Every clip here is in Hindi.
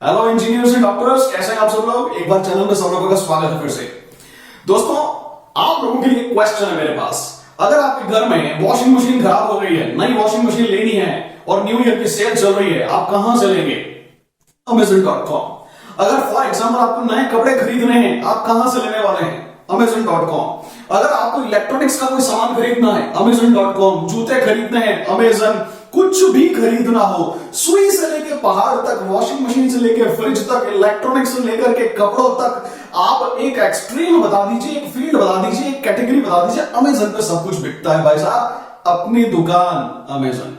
हेलो इंजीनियर्स एंड डॉक्टर्स, कैसे हैं आप सब लोग। एक बार चैनल में सब लोगों का स्वागत है फिर से। दोस्तों, आप लोगों के लिए क्वेश्चन है मेरे पास। अगर आपके घर में वॉशिंग मशीन खराब हो गई है, नई वॉशिंग मशीन लेनी है और न्यू ईयर की सेल चल रही है, आप कहां से लेंगे? Amazon.com। अगर फॉर एग्जाम्पल आपको नए कपड़े खरीदने हैं, आप कहां से लेने वाले हैं? Amazon.com। अगर आपको इलेक्ट्रॉनिक्स का कोई सामान खरीदना है, Amazon.com। जूते खरीदने हैं, Amazon। कुछ भी खरीदना हो, सुई से लेके पहाड़ तक, वॉशिंग मशीन से लेके फ्रिज तक, इलेक्ट्रॉनिक्स से लेकर के कपड़ों तक, आप एक एक्सट्रीम बता दीजिए, एक फील्ड बता दीजिए, एक कैटेगरी बता दीजिए, Amazon पे सब कुछ बिकता है भाई साहब। अपनी दुकान Amazon।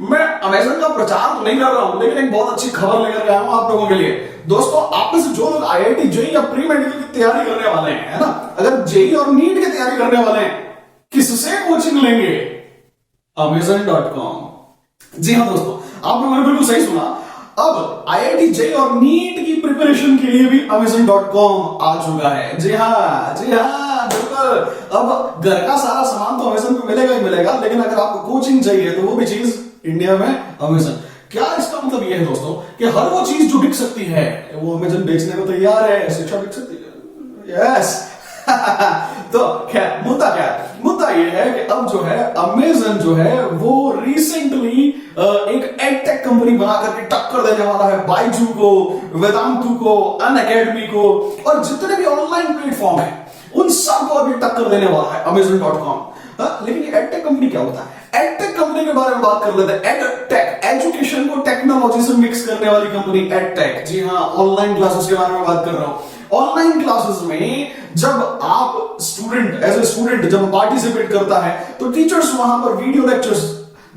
मैं Amazon का प्रचार तो नहीं कर रहा हूं, लेकिन एक बहुत अच्छी खबर लेकर आया हूं आप लोगों के लिए। दोस्तों, आप में से जो लोग IIT जेईई या प्री मेडिकल की तैयारी करने वाले हैं, है ना, अगर जेईई और नीट की तैयारी करने वाले हैं, किससे कोचिंग लेंगे? Amazon.com। जी हाँ दोस्तों, आपने मैंने बिल्कुल सही सुना। अब IIT जेईई और नीट की प्रिपरेशन के लिए भी Amazon.com आ चुका है। जी हाँ बिल्कुल। अब घर का सारा सामान तो Amazon पे मिलेगा ही मिलेगा, लेकिन अगर आपको कोचिंग चाहिए तो वो भी चीज इंडिया में Amazon। क्या इसका मतलब यह है दोस्तों कि हर वो चीज जो बिक सकती है वो Amazon बेचने को तैयार है। शिक्षा बिक सकती है, यस। तो खैर, मुद्दा ये है कि अब जो है Amazon जो है वो रिसेंटली एक एडटेक कंपनी बना करके टक्कर देने वाला है बायजू को, वेदांतु को, अनअकैडमी को और जितने भी ऑनलाइन प्लेटफॉर्म है उन सबको अभी टक्कर देने वाला है Amazon.com। लेकिन ये एडटेक कंपनी क्या होता है? एडटेक कंपनी के बारे में बात कर लेते हैं। एडटेक, एजुकेशन को टेक्नोलॉजी से मिक्स करने वाली कंपनी एडटेक। जी हाँ, ऑनलाइन क्लासेस के बारे में बात कर रहा हूं। ऑनलाइन क्लासेस में जब आप स्टूडेंट, एज ए स्टूडेंट जब पार्टिसिपेट करता है तो टीचर्स वहां पर वीडियो लेक्चर्स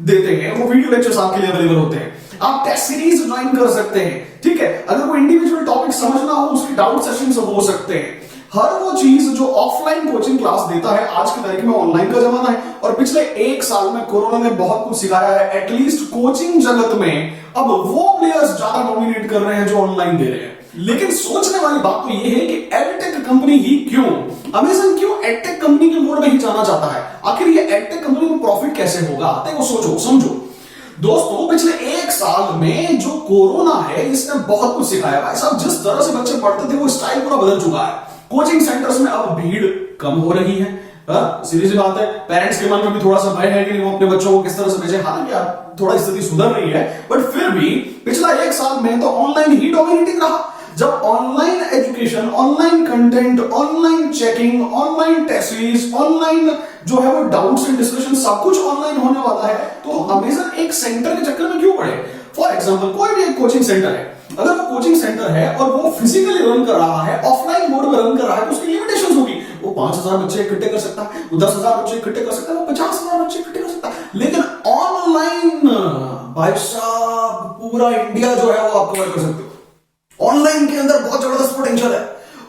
देते हैं। वो वीडियो लेक्चर्स आपके लिए अवेलेबल होते हैं। आप टेस्ट सीरीज ज्वाइन कर सकते हैं, ठीक है। अगर कोई इंडिविजुअल टॉपिक समझना हो, उसके डाउट सेशंस हो सकते हैं। हर वो चीज जो ऑफलाइन कोचिंग क्लास देता है, आज की तारीख में ऑनलाइन का जमाना है और पिछले एक साल में कोरोना ने बहुत कुछ सिखाया है। एटलीस्ट कोचिंग जगत में अब वो प्लेयर्स ज्यादा डोमिनेट कर रहे हैं जो ऑनलाइन दे रहे हैं। लेकिन सोचने वाली बात तो ये है कि एडटेक कंपनी ही क्यों, Amazon क्यों एडटेक कंपनी के मोड में ही जाना चाहता है? आखिर ये एडटेक कंपनी को प्रॉफिट कैसे होगा? देखो, सोचो समझो दोस्तों, पिछले एक साल में जो कोरोना है इसने बहुत कुछ सिखाया भाई साहब। जिस तरह से बच्चे पढ़ते थे वो स्टाइल पूरा बदल चुका है। कोचिंग सेंटर्स में अब भीड़ कम हो रही है। सीधी सी बात है, पेरेंट्स के मन में भी थोड़ा सा भय है कि वो अपने बच्चों को किस तरह से भेजे। हालांकि यार थोड़ा स्थिति सुधर रही है, बट फिर भी पिछला एक साल में तो ऑनलाइन ही डोमिनेटिंग रहा। जब online education, online content, online checking, online test series, online जो है वो डाउट्स एंड डिस्कशन सब कुछ ऑनलाइन होने वाला है, तो Amazon एक सेंटर के चक्कर में क्यों पड़े? फॉर एग्जाम्पल, कोई भी एक कोचिंग सेंटर है, अगर वो कोचिंग सेंटर है और वो फिजिकली रन कर रहा है, ऑफलाइन मोड में रन कर रहा है, तो उसकी लिमिटेशंस होगी। वो 5,000 बच्चे इकट्ठे कर सकता है, वो 10,000 बच्चे इकट्ठे कर सकता है, वो 50,000 बच्चे इकट्ठे कर सकता है। लेकिन ऑनलाइन भाई साहब पूरा इंडिया जो है वो आप कवर कर सकते हो। ऑनलाइन के अंदर बहुत जबरदस्त पोटेंशियल है।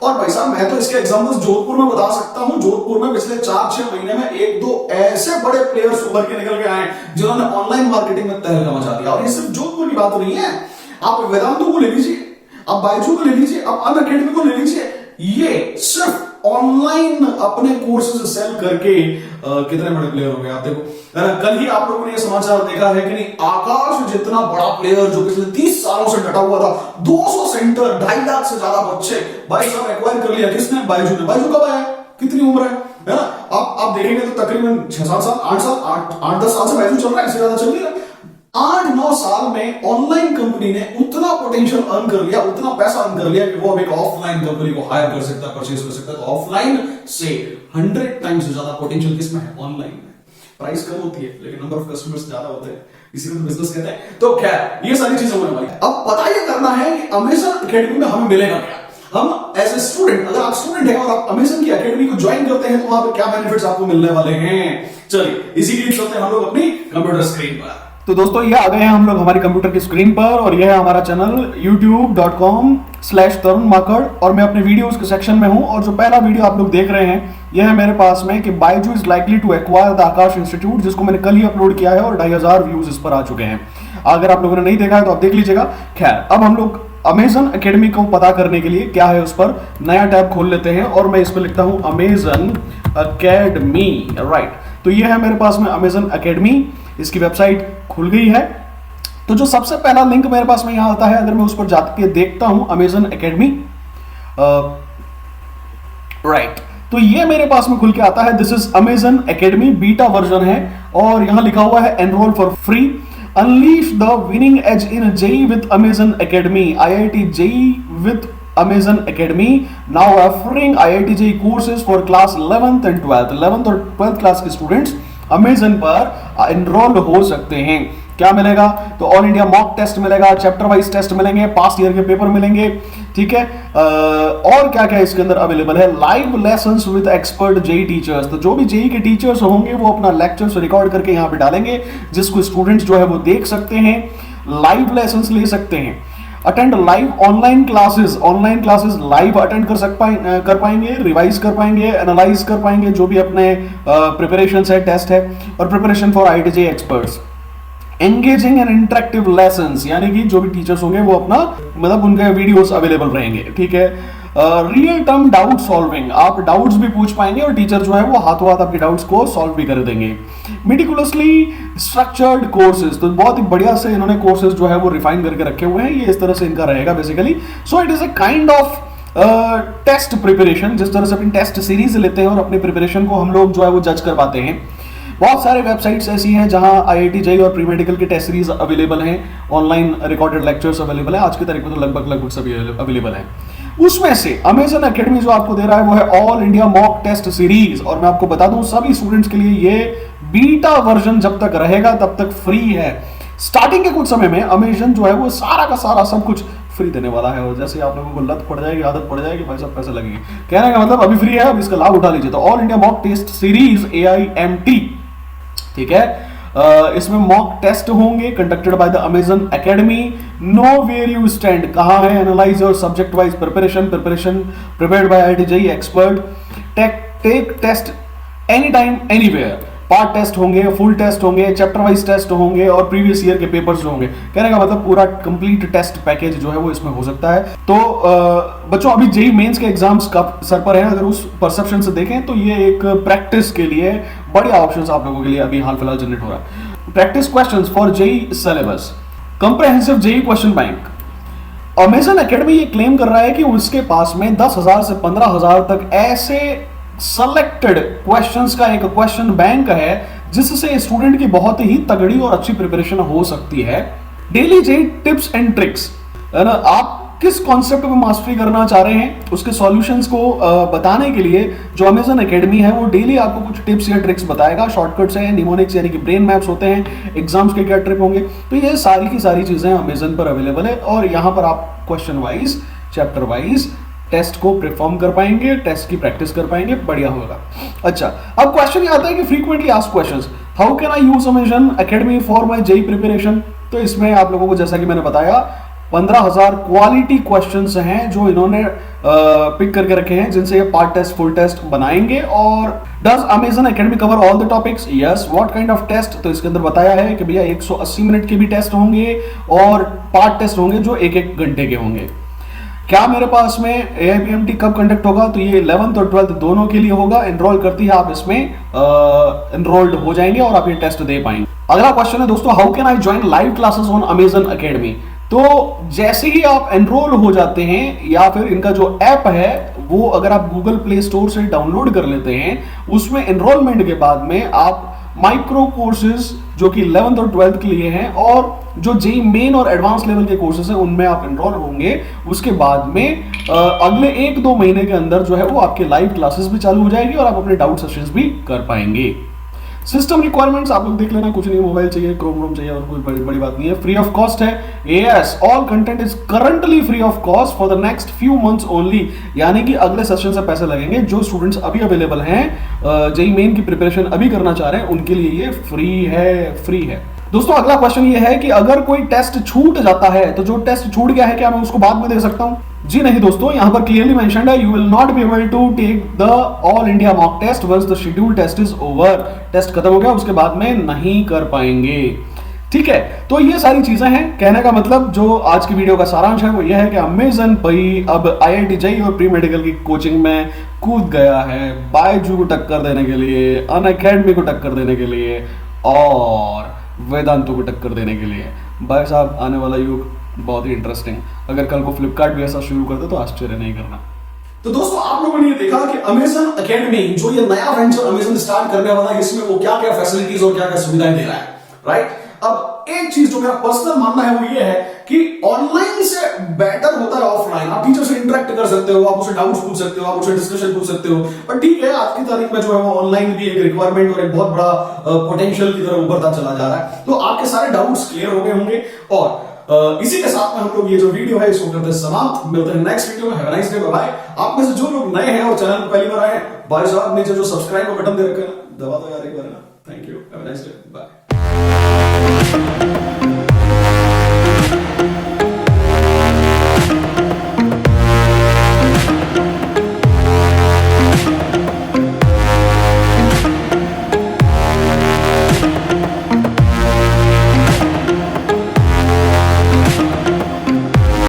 और भाई साहब, मैं तो इसके एग्जांपल्स जोधपुर में बता सकता हूं। जोधपुर में पिछले 4-6 महीने में 1-2 ऐसे बड़े प्लेयर्स उभर के निकल के आए जिन्होंने ऑनलाइन मार्केटिंग में तहलका मचा दिया। और ये सिर्फ जोधपुर की बात नहीं है, आप वेदांतु को ले लीजिए, आप बायजू को ले लीजिए, आप अनअकैडमी को ले लीजिए। ये सिर्फ ऑनलाइन अपने कोर्सेज सेल करके कितने बड़े प्लेयर हो गए आप देखो। कल ही आप लोगों ने ये समाचार देखा है कि नहीं, आकाश जितना बड़ा प्लेयर जो पिछले 30 सालों से डटा हुआ था, 200 सेंटर, 2.5 लाख से ज्यादा बच्चे भाई साहब एक्वायर कर लिया। किसने? बायजू ने। बायजू कब आया? कितनी उम्र है ना? आप देखेंगे तो तकरीबन 6-7 साल, 8 साल, 8-10 साल से बायजू चल रहा है, इससे ज्यादा चल नहीं रहा। 8-9 साल में ऑनलाइन कंपनी ने उतना पोटेंशियल अर्न कर लिया, उतना पैसा अर्न कर लिया कि वो अब एक ऑफलाइन कंपनी को हायर कर सकता है, परचेज कर सकता है। तो ऑफलाइन से 100 टाइम्स ज्यादा पोटेंशियल किसमें है? ऑनलाइन में। प्राइस कम होती है लेकिन नंबर ऑफ कस्टमर्स ज्यादा होते हैं, इसीलिए बिजनेस कहते हैं। तो खैर, ये सारी चीजें होने वाली है। अब पता ये करना है कि Amazon अकेडमी में हमें मिलेगा क्या। हम एज ए स्टूडेंट, अगर आप स्टूडेंट हैं और आप Amazon की अकेडमी को ज्वाइन करते हैं तो वहां पे क्या बेनिफिट्स आपको मिलने वाले हैं। चलिए इसी के लिए चलते हैं हम लोग अपनी कंप्यूटर स्क्रीन पर। तो दोस्तों, ये आ गए हैं हम लोग हमारी कंप्यूटर की स्क्रीन पर और यह है हमारा चैनल youtube.com/तरुण माकड़ और मैं अपने वीडियोस के सेक्शन में हूं। और जो पहला वीडियो आप लोग देख रहे हैं यह है मेरे पास में कि Byju is likely to acquire the Aakash institute, जिसको मैंने कल ही अपलोड किया है और 2,500 व्यूज इस पर आ चुके हैं। अगर आप लोगों ने नहीं देखा है तो आप देख लीजिएगा। खैर, अब हम लोग Amazon अकेडमी को पता करने के लिए क्या है उस पर नया टैब खोल लेते हैं और मैं इस पर लिखता हूं Amazon अकेडमी। राइट, तो ये है मेरे पास में Amazon अकेडमी। इसकी वेबसाइट खुल गई है। तो जो सबसे पहला लिंक मेरे पास में यहां आता है, अगर मैं उस पर जाके देखता हूं अमेजन एकेडमी, राइट, तो ये मेरे पास में खुल के आता है। This is Amazon academy, beta version है और यहां लिखा हुआ है enrol for free, unleash the winning edge in JEE with Amazon academy, IIT JEE विद Amazon Academy now offering IIT JEE courses for class 11th and 12th 11th और 12th क्लास के स्टूडेंट्स Amazon पर एनरोल हो सकते हैं। क्या मिलेगा? तो ऑल इंडिया मॉक टेस्ट मिलेगा, चैप्टर वाइज टेस्ट मिलेंगे, पास्ट ईयर के पेपर मिलेंगे, ठीक है। और क्या क्या इसके अंदर अवेलेबल है? Live lessons with expert JEE teachers, तो जो भी जेई के टीचर्स होंगे वो अपना लेक्चर्स रिकॉर्ड करके यहाँ पे डालेंगे, जिसको स्टूडेंट्स जो है वो देख सकते हैं, लाइव लेसंस ले सकते हैं। Attend live online classes live attend कर पाएंगे, रिवाइज कर पाएंगे, एनालाइज कर पाएंगे जो भी अपने प्रिपरेशन है, टेस्ट है, और preparation for IIT JEE experts. Engaging and interactive lessons, यानी कि जो भी टीचर्स होंगे वो अपना मतलब उनके वीडियोस अवेलेबल रहेंगे, ठीक है। रियल टाइम डाउट सॉल्विंग, आप डाउट्स भी पूछ पाएंगे और टीचर जो है वो हाथों हाथ आपके डाउट्स को सॉल्व भी कर देंगे। मेटिकुलसली स्ट्रक्चर्ड कोर्सेज, तो बहुत ही बढ़िया से इन्होंने कोर्सेज जो है वो रिफाइन करके रखे हुए हैं, ये इस तरह से इनका रहेगा basically. So it is a kind of test preparation, जिस तरह से अपनी टेस्ट सीरीज लेते हैं और अपनी प्रिपरेशन को हम लोग जो है वो जज कर पाते हैं। बहुत सारे वेबसाइट्स ऐसी हैं जहां IIT JEE और प्री मेडिकल के टेस्ट सीरीज अवेलेबल हैं, ऑनलाइन रिकॉर्डेड लेक्चर्स अवेलेबल है, आज की तारीख में तो लगभग सभी अवेलेबल है। उसमें से अमेजन एकेडमी जो आपको दे रहा है वो है all India mock test series, और मैं आपको बता दूं सभी स्टूडेंट्स के लिए ये बीटा वर्जन जब तक रहेगा तब तक फ्री है। स्टार्टिंग के कुछ समय में अमेजन जो है वो सारा का सारा सब कुछ फ्री देने वाला है, और जैसे आप लोगों को लत पड़ जाएगी, आदत पड़ जाएगी, भाई सब पैसे लगेंगे, कहने का मतलब अभी फ्री है, अब इसका लाभ उठा लीजिए। तो all India mock test series AIMT, ठीक है, इसमें मॉक टेस्ट होंगे conducted by the Amazon academy. Know where you stand, कहां है analyse your subject wise preparation prepared by IIT JEE expert. Take test any time anywhere, part test होंगे, फुल टेस्ट होंगे, चैप्टर वाइज टेस्ट होंगे और प्रीवियस ईयर के पेपर्स होंगे। कहने का मतलब पूरा कंप्लीट टेस्ट पैकेज जो है वो इसमें हो सकता है। तो बच्चों अभी JEE मेंस के एग्जाम्स कब सर पर हैं, अगर उस परसेप्शन से देखें तो ये एक प्रैक्टिस के लिए बढ़िया ऑप्शन आप लोगों के लिए अभी हाल फिलहाल जनरेट हो रहा है। Practice questions for JEE syllabus, comprehensive JEE question bank. Amazon academy ये क्लेम कर रहा है कि उसके पास में 10,000 से 15,000 तक ऐसे सेलेक्टेड क्वेश्चंस का एक क्वेश्चन बैंक है जिससे स्टूडेंट की बहुत ही तगड़ी और अच्छी प्रिपरेशन हो सकती है। Daily JEE tips and tricks, है ना, आप किस कॉन्सेप्ट में मास्टरी करना चाह रहे हैं उसके सॉल्यूशंस को बताने के लिए जो अमेजन एकेडमी है वो डेली आपको कुछ टिप्स या ट्रिक्स बताएगा। शॉर्टकट्स हैं, निमोनिक्स यानी कि ब्रेन मैप्स होते हैं, एग्जाम्स के क्या ट्रिप होंगे, तो ये सारी की सारी चीजें अमेजन पर अवेलेबल है, और यहाँ पर आप question wise, chapter wise test को परफॉर्म कर पाएंगे, टेस्ट की प्रैक्टिस कर पाएंगे, बढ़िया होगा। अच्छा, अब क्वेश्चन ये आता है कि frequently asked questions, how can I use Amazon academy for my JEE preparation. तो इसमें आप लोगों को जैसा कि मैंने बताया 15,000 क्वालिटी क्वेश्चंस हैं जो इन्होंने पिक करके रखे हैं, जिनसे ये पार्ट टेस्ट फुल टेस्ट बनाएंगे। और does Amazon academy cover all the topics? Yes. What kind of test? तो इसके अंदर बताया है कि भैया 180 मिनट के भी टेस्ट होंगे और पार्ट टेस्ट होंगे जो 1-1 घंटे के होंगे। क्या मेरे पास में AIMT कब कंडक्ट होगा? तो ये 11th और 12th दोनों के लिए होगा। एनरोल करती है आप इसमें एनरोल्ड हो जाएंगे और आप ये टेस्ट दे पाएंगे। अगला क्वेश्चन है दोस्तों, how can I join live classes on Amazon academy. तो जैसे ही आप एनरोल हो जाते हैं या फिर इनका जो ऐप है वो अगर आप गूगल प्ले स्टोर से डाउनलोड कर लेते हैं, उसमें एनरोलमेंट के बाद में आप माइक्रो कोर्सेज जो कि 11th और 12th के लिए हैं और जो JEE मेन और एडवांस लेवल के कोर्सेज हैं उनमें आप एनरोल होंगे। उसके बाद में अगले 1-2 महीने के अंदर जो है वो आपके लाइव क्लासेस भी चालू हो जाएगी और आप अपने डाउट सेशंस भी कर पाएंगे। सिस्टम रिक्वायरमेंट्स आप लोग देख लेना, कुछ नहीं, मोबाइल चाहिए, क्रोम चाहिए और कोई बड़ी बात नहीं है। फ्री ऑफ कॉस्ट है। Yes, all content is currently free of cost for the next few months only, यानी कि अगले सेशन से पैसे लगेंगे। जो स्टूडेंट्स अभी अवेलेबल हैं, JEE मेन की प्रिपरेशन अभी करना चाह रहे हैं, उनके लिए ये फ्री है। दोस्तों अगला क्वेश्चन ये है कि अगर कोई टेस्ट छूट जाता है तो जो टेस्ट छूट गया है क्या मैं उसको बाद में दे सकता हूं? जी नहीं दोस्तों, यहां पर क्लियरली मेंशन्ड है, you will not be able to take the all India mock test once the schedule test is over. Test खत्म हो गया उसके बाद में नहीं कर पाएंगे, ठीक है। तो ये सारी चीजें हैं। कहने का मतलब जो आज की वीडियो का सारांश है वो ये है कि अमेजन भाई अब IIT JEE और प्री मेडिकल की कोचिंग में कूद गया है, बायजू को टक्कर देने के लिए, अनअकैडमी को टक्कर देने के लिए और वेदांतों को टक्कर देने के लिए। भाई साहब आने वाला युग बहुत ही इंटरेस्टिंग। अगर कल को फ्लिपकार्ट भी ऐसा शुरू करते तो आश्चर्य नहीं करना। तो दोस्तों आप लोगों ने ये देखा कि अमेजन एकेडमी जो ये नया वेंचर अमेजन स्टार्ट करने वाला है, इसमें वो क्या क्या फैसिलिटीज और क्या क्या सुविधाएं दे रहा है, राइट। अब एक चीज जो मेरा पर्सनल मानना है वो ये है कि ऑनलाइन से बेटर होता है ऑफलाइन। आप टीचर से इंटरेक्ट कर सकते हो, आप उसे डाउट्स पूछ सकते हो, आप उसे डिस्कशन पूछ सकते हो। पर ठीक है, आज की तारीख में जो है वो ऑनलाइन भी एक रिक्वायरमेंट और एक बहुत बड़ा पोटेंशियल की तरफ उभरता चला जा रहा है। तो आपके सारे डाउट्स क्लियर हो गए होंगे और इसी के साथ में हम लोग ये जो वीडियो है इसको करते हैं समाप्त। मिलते हैं नेक्स्ट वीडियो में। Have a nice day, bye bye. आप में से जो लोग नए हैं और चैनल पर पहली बार आए हैं, भाई साहब नीचे जो सब्सक्राइब का बटन दे रखा है दबा दो यार एक बार ना। Thank you, have a nice day, bye.